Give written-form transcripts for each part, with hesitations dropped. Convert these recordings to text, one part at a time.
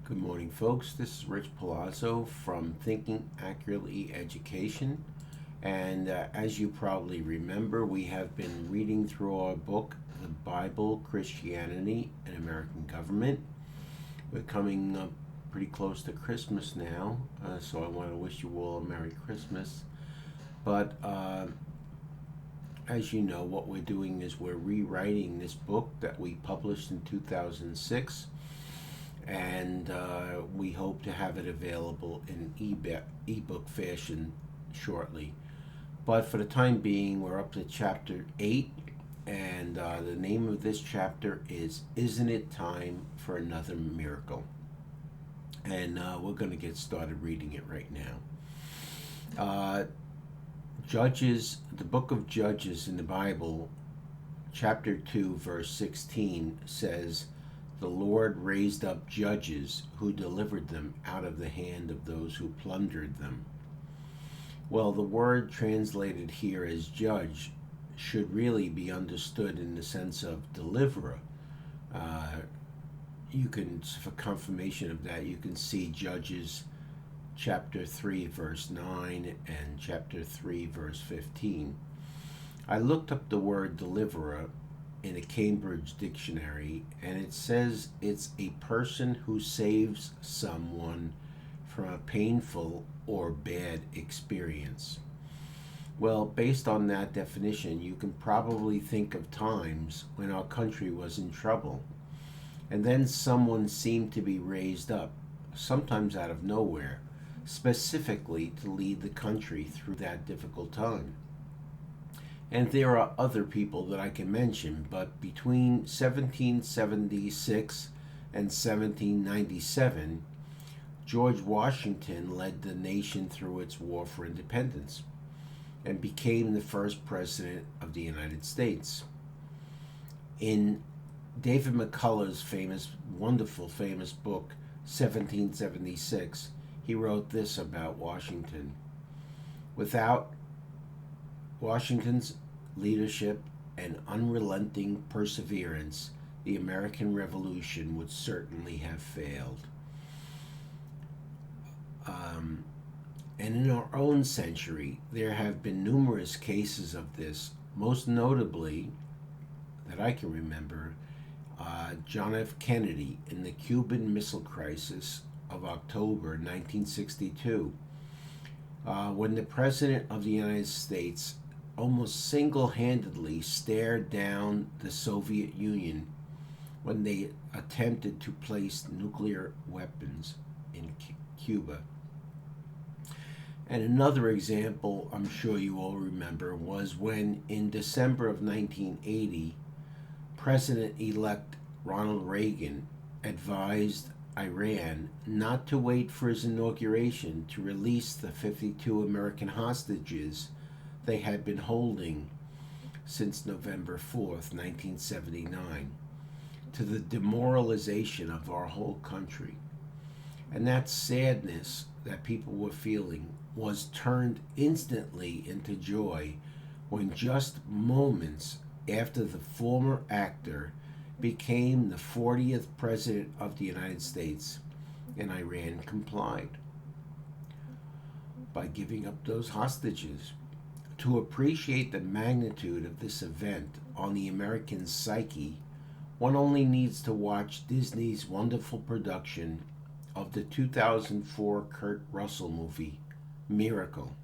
Good morning, folks. This is Rich Palazzo from Thinking Accurately Education. And as you probably remember, we have been reading through our book, The Bible, Christianity, and American Government. We're coming up pretty close to Christmas now, so I want to wish you all a Merry Christmas. But as you know, what we're doing is we're rewriting this book that we published in 2006, and we hope to have it available in ebook fashion shortly. But for the time being, we're up to chapter 8, and the name of this chapter is Isn't It Time for Another Miracle? And we're going to get started reading it right now. Judges, the book of Judges in the Bible, chapter 2, verse 16 says, "The Lord raised up judges who delivered them out of the hand of those who plundered them." Well, the word translated here as judge should really be understood in the sense of deliverer. You can, for confirmation of that, you can see Judges chapter 3, verse 9 and chapter 3, verse 15. I looked up the word deliverer in a Cambridge dictionary, and it says it's a person who saves someone from a painful or bad experience. Well, based on that definition, you can probably think of times when our country was in trouble, and then someone seemed to be raised up, sometimes out of nowhere, specifically to lead the country through that difficult time. And there are other people that I can mention, but between 1776 and 1797, George Washington led the nation through its war for independence and became the first president of the United States. In David McCullough's wonderful famous book, 1776, he wrote this about Washington: "Without Washington's leadership and unrelenting perseverance, the American Revolution would certainly have failed." And in our own century, there have been numerous cases of this, most notably, that I can remember, John F. Kennedy in the Cuban Missile Crisis of October 1962, when the President of the United States almost single-handedly stared down the Soviet Union when they attempted to place nuclear weapons in Cuba. And another example I'm sure you all remember was when in December of 1980, President-elect Ronald Reagan advised Iran not to wait for his inauguration to release the 52 American hostages they had been holding since November 4th, 1979, to the demoralization of our whole country. And that sadness that people were feeling was turned instantly into joy when just moments after the former actor became the 40th President of the United States, and Iran complied by giving up those hostages. To appreciate the magnitude of this event on the American psyche, one only needs to watch Disney's wonderful production of the 2004 Kurt Russell movie, Miracle.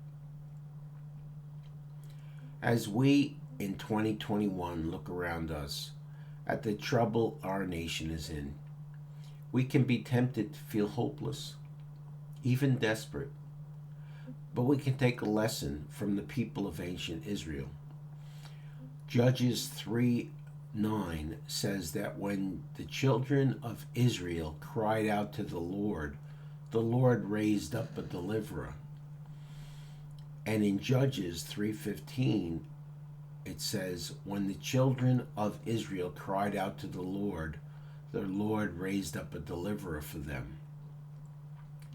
As we in 2021 look around us at the trouble our nation is in, we can be tempted to feel hopeless, even desperate. But we can take a lesson from the people of ancient Israel. Judges 3:9 says that when the children of Israel cried out to the Lord raised up a deliverer. And in Judges 3:15, it says, when the children of Israel cried out to the Lord raised up a deliverer for them.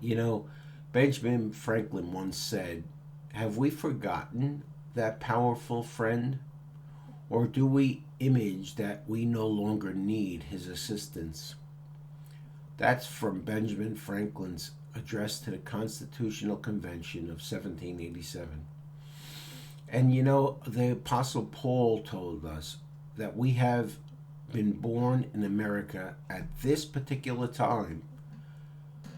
You know, Benjamin Franklin once said, "Have we forgotten that powerful friend? Or do we image that we no longer need his assistance?" That's from Benjamin Franklin's address to the Constitutional Convention of 1787. And you know, the Apostle Paul told us that we have been born in America at this particular time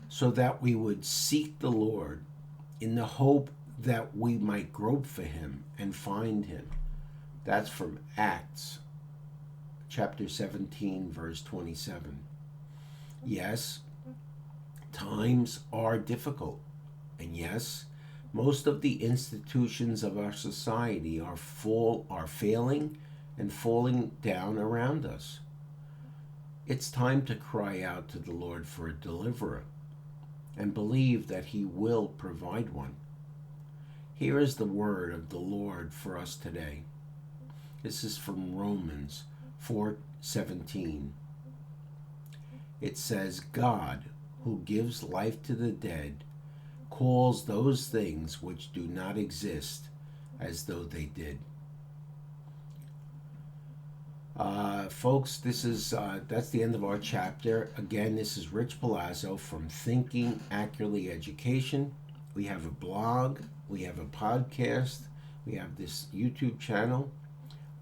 so that we would seek the Lord in the hope that we might grope for him and find him. That's from Acts chapter 17, verse 27. Yes, times are difficult. And yes, most of the institutions of our society are failing and falling down around us. It's time to cry out to the Lord for a deliverer and believe that he will provide one. Here is the word of the Lord for us today. This is from Romans 4:17. It says, God, who gives life to the dead, calls those things which do not exist as though they did. Folks, that's the end of our chapter. Again, this is Rich Palazzo from Thinking Accurately Education. We have a blog, we have a podcast, we have this YouTube channel.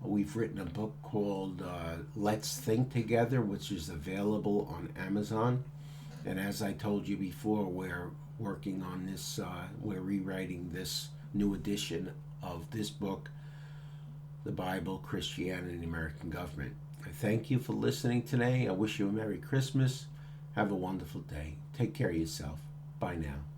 We've written a book called Let's Think Together, which is available on Amazon. And as I told you before, we're working on this, we're rewriting this new edition of this book, The Bible, Christianity, and the American Government. I thank you for listening today. I wish you a Merry Christmas. Have a wonderful day. Take care of yourself. Bye now.